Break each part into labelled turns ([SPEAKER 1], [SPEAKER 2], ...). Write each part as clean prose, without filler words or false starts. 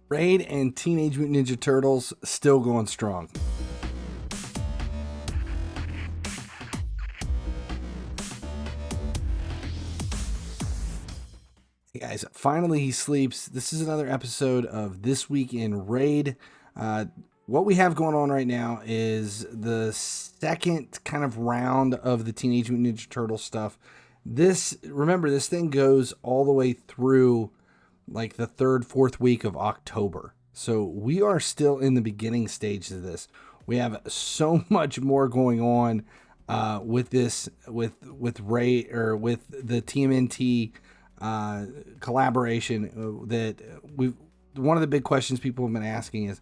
[SPEAKER 1] Raid and Teenage Mutant Ninja Turtles still going strong. Hey guys, finally he sleeps. This is another episode of This Week in Raid. What we have going on right now is the second kind of round of the Teenage Mutant Ninja Turtle stuff. Remember, this thing goes all the way through like the third, fourth week of October. So we are still in the beginning stages of this. We have so much more going on with this, with Raid or with the TMNT collaboration that one of the big questions people have been asking is,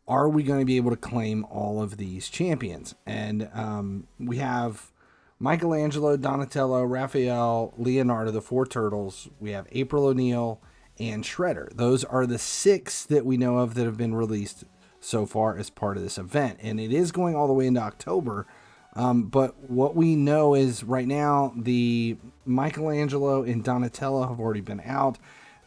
[SPEAKER 1] are we going to be able to claim all of these champions? And we have Michelangelo, Donatello, Raphael, Leonardo, the four turtles. We have April O'Neil and Shredder. Those are the 6 that we know of that have been released so far as part of this event. And it is going all the way into October. But what we know is right now, the Michelangelo and Donatello have already been out.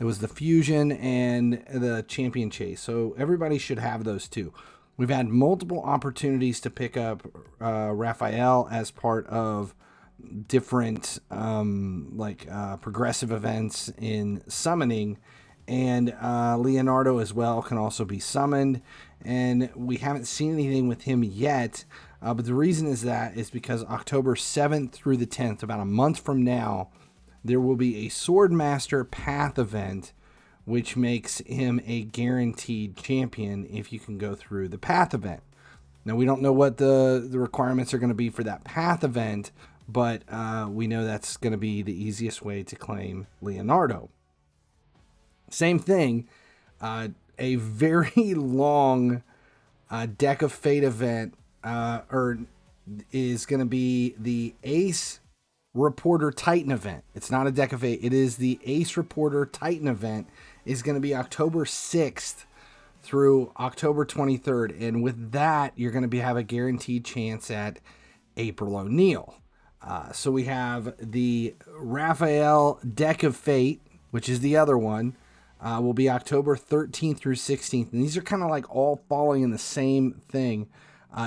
[SPEAKER 1] It was the Fusion and the Champion Chase. So everybody should have those too. We've had multiple opportunities to pick up Raphael as part of different progressive events in summoning. And Leonardo as well can also be summoned. And we haven't seen anything with him yet. But the reason is because October 7th through the 10th, about a month from now, there will be a Swordmaster Path event, which makes him a guaranteed champion if you can go through the Path event. Now, we don't know what the requirements are going to be for that Path event, but we know that's going to be the easiest way to claim Leonardo. Same thing, a very long Deck of Fate event is going to be the Ace Reporter Titan event. It's not a Deck of Fate. It is the Ace Reporter Titan event. Is going to be October 6th through October 23rd. And with that, you're going to have a guaranteed chance at April O'Neil. So we have the Raphael Deck of Fate, which is the other one, will be October 13th through 16th. And these are kind of like all falling in the same thing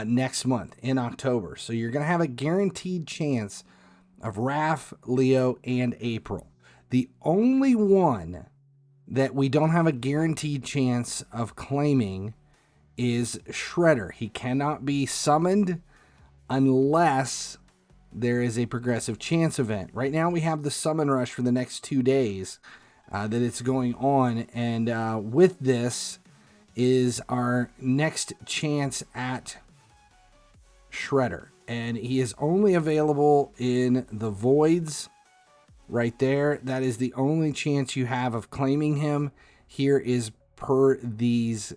[SPEAKER 1] next month in October. So you're going to have a guaranteed chance of Raph, Leo, and April. The only one that we don't have a guaranteed chance of claiming is Shredder. He cannot be summoned unless there is a progressive chance event. Right now we have the summon rush for the next 2 days that it's going on. And with this is our next chance at Shredder. And he is only available in the voids right there. That is the only chance you have of claiming him. Here is per these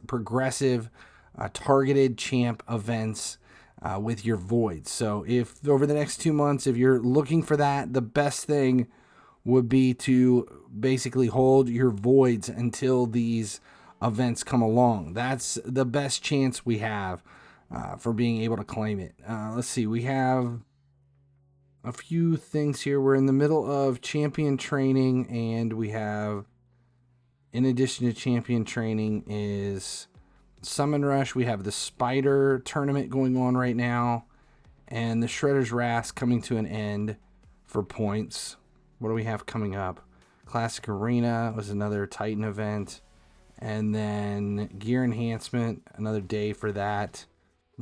[SPEAKER 1] progressive targeted champ events with your voids. So if over the next 2 months, if you're looking for that, the best thing would be to basically hold your voids until these events come along. That's the best chance we have for being able to claim it. Let's see, we have a few things here. We're in the middle of champion training, and we have, in addition to champion training, is Summon Rush. We have the Spider tournament going on right now, and the Shredder's Wrath coming to an end for points. What do we have coming up? Classic Arena was another Titan event, and then Gear Enhancement, another day for that.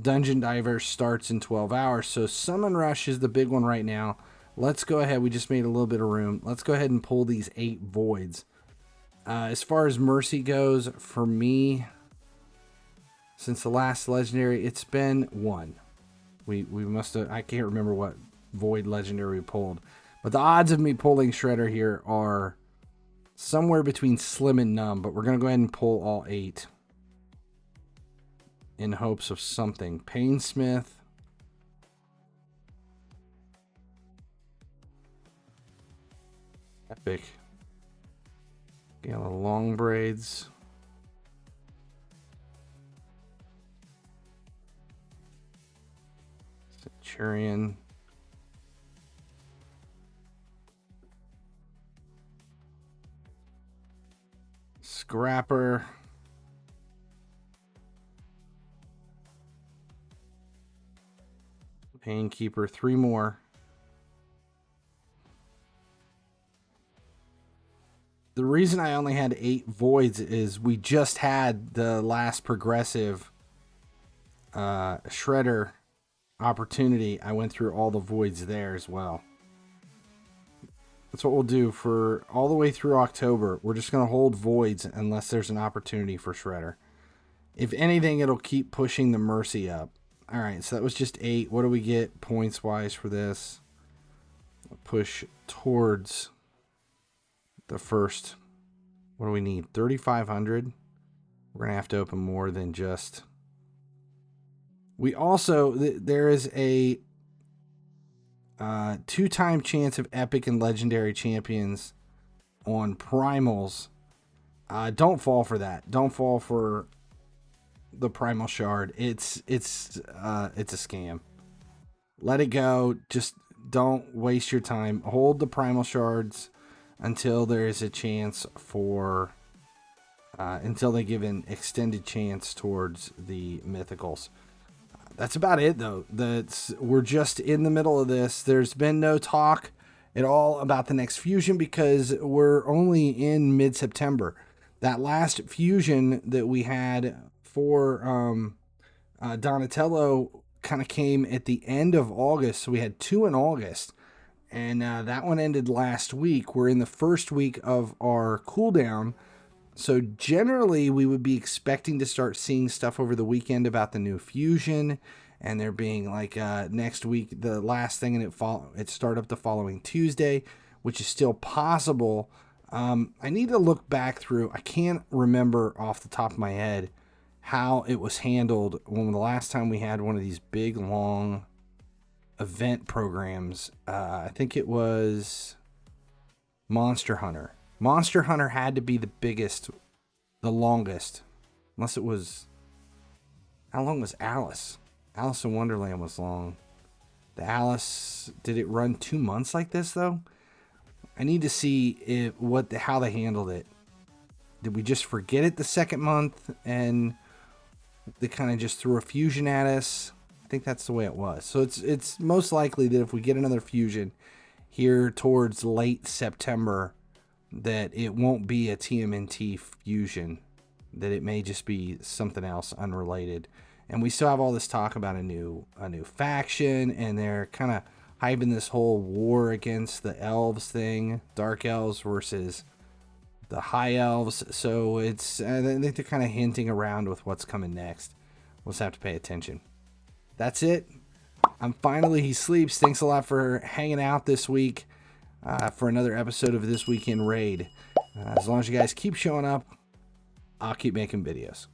[SPEAKER 1] Dungeon Diver starts in 12 hours. So Summon Rush is the big one right now. Let's go ahead. We just made a little bit of room. Let's go ahead and pull these 8 voids. As far as Mercy goes, for me, since the last legendary, it's been 1. We must have, I can't remember what void legendary we pulled. But the odds of me pulling Shredder here are somewhere between slim and none. But we're going to go ahead and pull all 8. In hopes of something. Painsmith. Epic. Gala Long Braids. Centurion. Scrapper. Painkeeper, 3 more. The reason I only had 8 voids is we just had the last progressive shredder opportunity. I went through all the voids there as well. That's what we'll do for all the way through October. We're just going to hold voids unless there's an opportunity for shredder. If anything, it'll keep pushing the mercy up. All right, so that was just 8. What do we get points-wise for this? Push towards the first. What do we need? 3,500. We're going to have to open more than just... We also... There is a 2-time chance of epic and legendary champions on primals. Don't fall for that. Don't fall for the primal shard. It's a scam. Let it go. Just don't waste your time. Hold the primal shards until there is a chance for until they give an extended chance towards the mythicals. That's about it, though. We're just in the middle of this. There's been no talk at all about the next fusion because we're only in mid-September. That last fusion that we had for Donatello kind of came at the end of August. So we had 2 in August, and that one ended last week. We're in the first week of our cooldown. So generally, we would be expecting to start seeing stuff over the weekend about the new fusion, and there being like next week, the last thing, and it start up the following Tuesday, which is still possible. I need to look back through. I can't remember off the top of my head how it was handled when the last time we had one of these big, long event programs. I think it was Monster Hunter. Monster Hunter had to be the biggest, the longest, unless it was, how long was Alice? Alice in Wonderland was long. The Alice, did it run 2 months like this though? I need to see how they handled it. Did we just forget it the second month and they kind of just threw a fusion at us? I think that's the way it was. So it's most likely that if we get another fusion here towards late September, that it won't be a TMNT fusion, that it may just be something else unrelated. And we still have all this talk about a new faction, and they're kind of hyping this whole war against the elves thing, dark elves versus the high elves. So I think they're kind of hinting around with what's coming next. We'll just have to pay attention. That's it. I'm Finally He Sleeps. Thanks a lot for hanging out this week. For another episode of This Weekend Raid. As long as you guys keep showing up, I'll keep making videos.